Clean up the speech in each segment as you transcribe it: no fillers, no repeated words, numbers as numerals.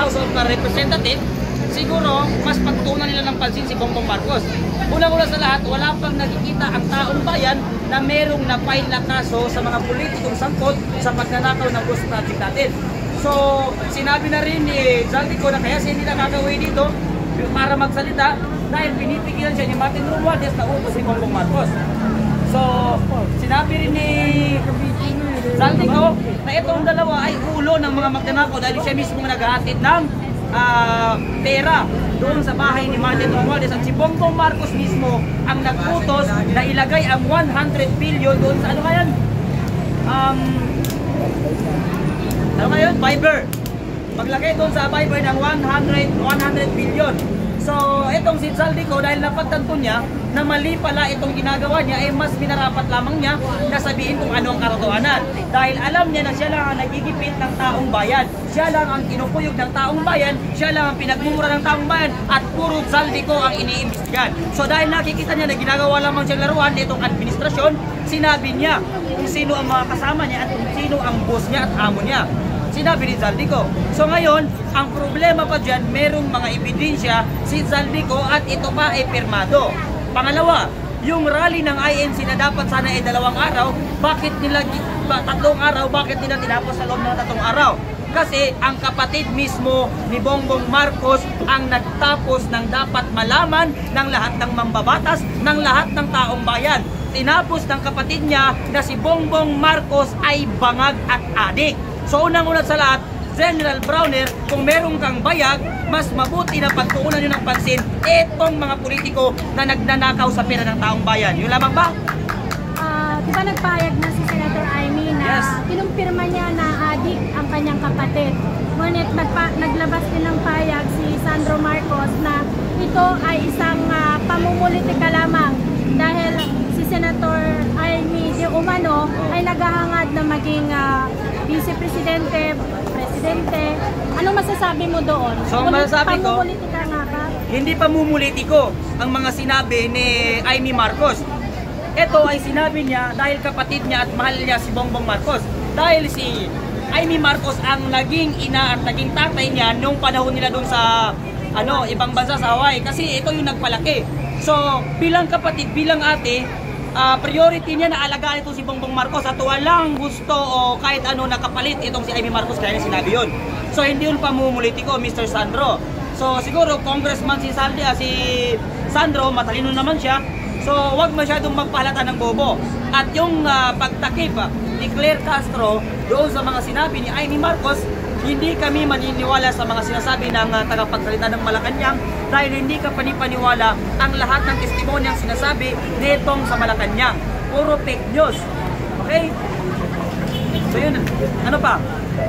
House of Representatives, siguro mas pagtuunan nila ng pansin si Bongbong Marcos. Una-una sa lahat, wala pang nakikita ang taong bayan na merong na-file na kaso sa mga politikong sangkot sa pagnanakaw ng bus project natin. So, sinabi na rin ni Zaldico na kaya siya hindi nakakawin dito para magsalita dahil pinipigilan siya ni Martin Romualdez na utos si Bongbong Marcos. So, sinabi rin ni Zaldico na itong dalawa ay ulo ng mga magnanakaw dahil siya mismo naghahatid ng pera doon sa bahay ni Martin Romualdez at si Bongbong Marcos mismo ang nag-utos na ilagay ang 100 billion doon sa ano ngayon? Viber. Maglagay doon sa Viber ng 100 billion. So, itong si Zaldico dahil napagtanto niya na mali pala itong ginagawa niya ay mas minarapat lamang niya na sabihin kung ano ang katotohanan. Dahil alam niya na siya lang ang nagigipit ng taong bayan. Siya lang ang kinukuyog ng taong bayan. Siya lang ang pinagmumura ng taong bayan. At puro Zaldico ang iniimbestigahan. So dahil nakikita niya na ginagawa lamang siyang laruan itong administrasyon, sinabi niya kung sino ang mga kasama niya at kung sino ang boss niya at amo niya. Sinabi ni Zaldico. So ngayon, ang problema pa dyan, merong mga ebidensya si Zaldico at ito pa ay pirmado. Pangalawa, yung rally ng INC na dapat sana ay 2 araw, bakit nila 3 araw, bakit nila tinapos sa loob ng 3 araw? Kasi ang kapatid mismo ni Bongbong Marcos ang nagtapos ng dapat malaman ng lahat ng mambabatas, ng lahat ng taong bayan. Tinapos ng kapatid niya na si Bongbong Marcos ay bangag at adik. So unang-una sa lahat, General Browner, kung merong kang bayag, mas mabuti na pagtuunan nyo ng pansin etong mga politiko na nagnanakaw sa pera ng taong bayan. Yung lamang ba? Di ba nagpayag na si Senator Amy na kinumpirma niya na adik ang kanyang kapatid. Ngunit naglabas din ng payag si Sandro Marcos na ito ay isang pamumulitika lamang dahil si Senator Amy de Umano ay naghahangad na maging vice-presidente, presidente. Anong masasabi mo doon? So, masasabi ko, pamumulitika nga ka? Hindi pamumulitiko ang mga sinabi ni Amy Marcos. Ito ay sinabi niya dahil kapatid niya at mahal niya si Bongbong Marcos. Dahil si Amy Marcos ang naging ina at naging tatay niya nung panahon nila doon sa ibang bansa sa Hawaii. Kasi ito yung nagpalaki. So, bilang kapatid, bilang ate, priority niya na alagaan ito si Bongbong Marcos at walang gusto o kahit ano nakapalit itong si Amy Marcos kaya niya sinabi yun. So hindi yun pamumulitiko, Mr. Sandro. So siguro congressman si Sandro, matalino naman siya. So wag masyadong magpahalata ng bobo. At yung pagtakip ni Claire Castro doon sa mga sinabi ni Amy Marcos, hindi kami maniniwala sa mga sinasabi ng tagapagsalita ng Malacanang dahil hindi ka panipaniwala ang lahat ng testimonyang sinasabi nitong sa Malacanang. Puro fake news. Okay? So yun, ano pa?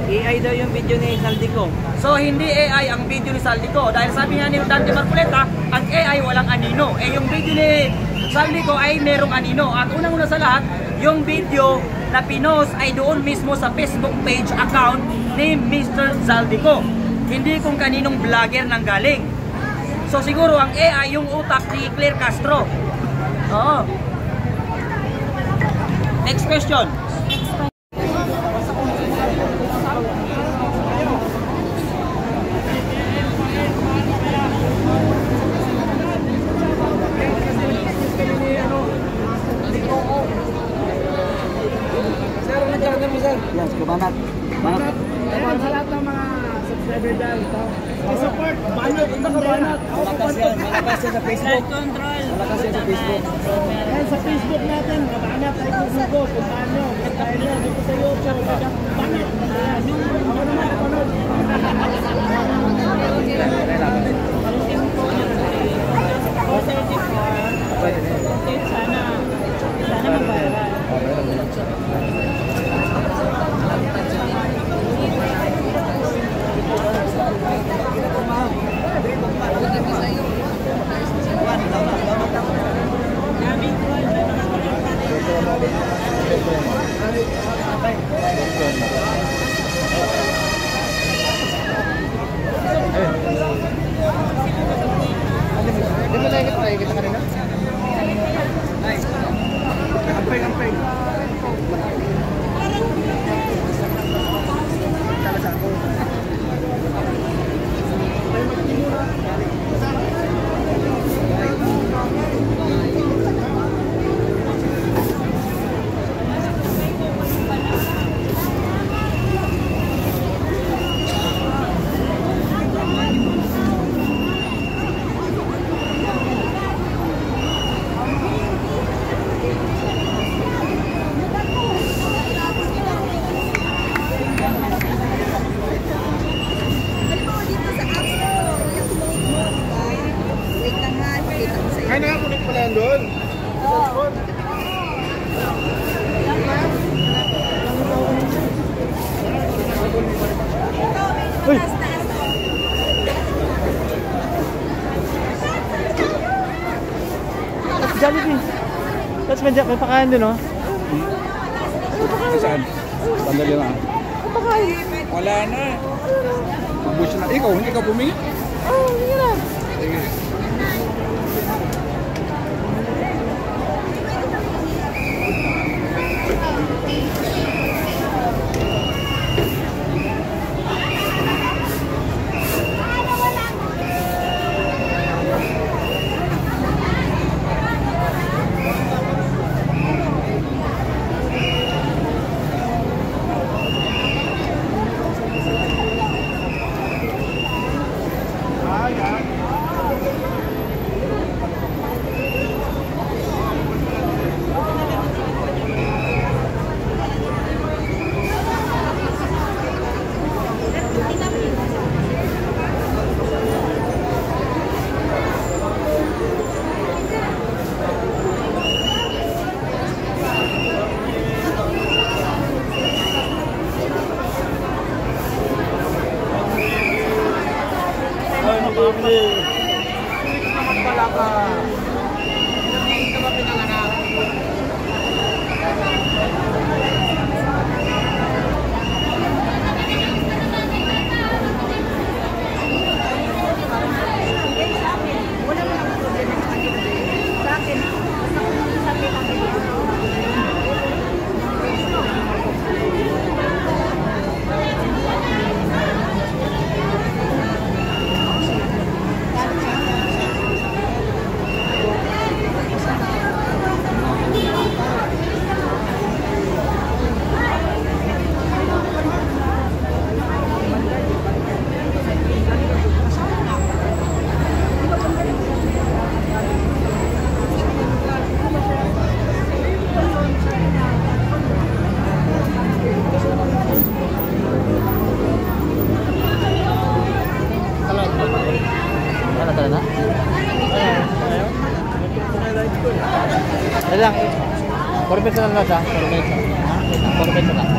AI daw yung video ni Zaldico. So hindi AI ang video ni Zaldico dahil sabi nga ni Dante Marcoleta, ang AI walang anino. Yung video ni Zaldico ay merong anino. At unang-una sa lahat, yung video na pinost ay doon mismo sa Facebook page account ni Mr. Zaldico. Hindi kung kaninong vlogger nang galing. So siguro ang AI yung utak ni Claire Castro. Oo. Next question. Yes, kabanat. Banat. Ayan, sa lahat ng mga subscriber dyan, support, banat, ito ka banat. Malakas yan sa Facebook. Malakas yan sa Facebook. Ayan, sa Facebook natin, banat, ay kusugo, puntaan nyo, puntaan nyo, dito sa YouTube, banat. Ayan, ako naman, kapanod. Sana mag-viral. Di mo lang try kita kanina? Nice. Ampeng. Tala sa ako. may pakain din, oh. Saan? Sandali lang. Wala na. Ubus na. Ikaw, hindi ka pumingi? Oh, hindi na. Sige. Lang, 4 pesos lang siya, 4 pesos. 4 pesos lang.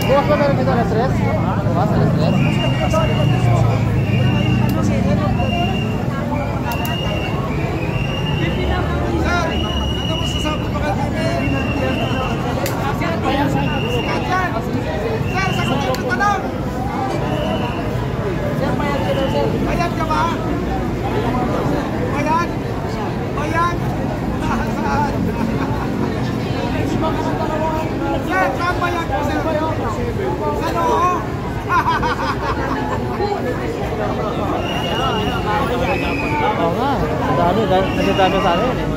Bukas ba meron dito na stress? Bukas na stress? Bayad ka ba? Bayad? Bayad? Saan? Sir, saan bayad ko, sir? Sa looho? Oo nga, nagdadami sa akin eh.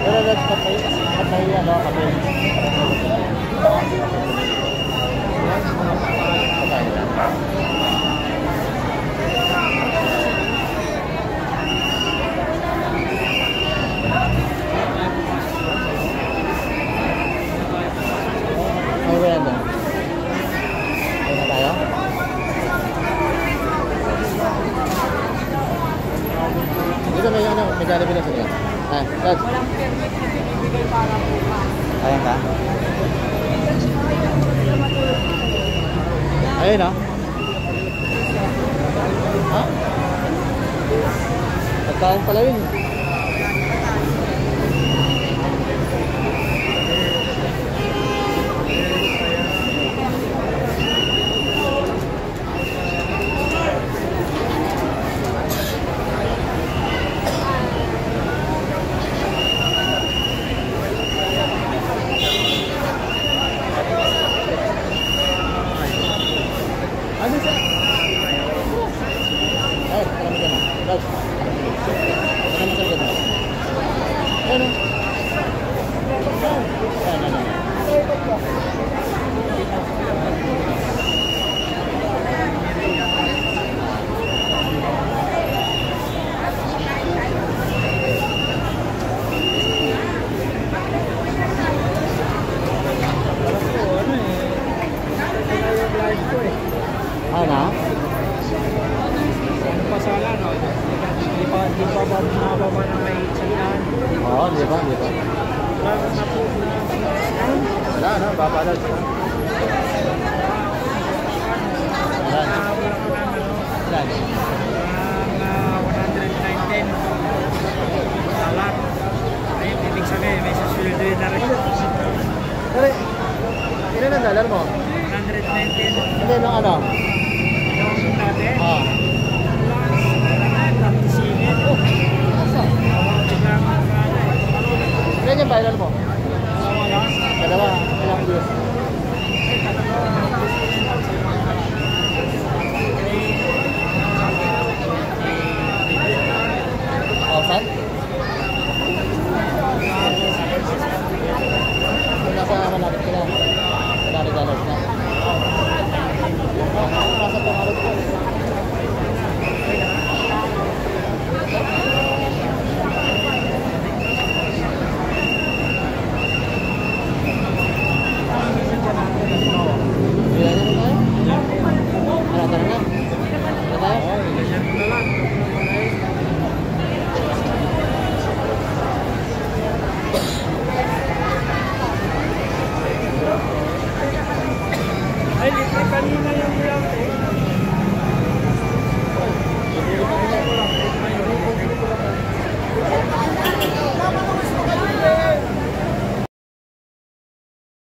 Pero let's patay ano, kapit. Ay, wala ba? Ay na tayo? Dito may ano, may Jollibee na sila. Ah, Dad. Walang permit na binibigay para bukas. Ayan ka? Ayun o. Ha? Pagkain pala yun. Ano? Pasala, no? Di pa ba ng may salihan? Oo. Wala, no? Babalad. Wala. Wala. 119 salat. Ay, ibig sabihin, may susunod na rin. Pero, ilan ang dollar mo? 119. Hindi, nung ano? Yung dati, Ah. 37. Oh, Ilan yung viral mo? Dalawa. Ilang views? Oh, saan?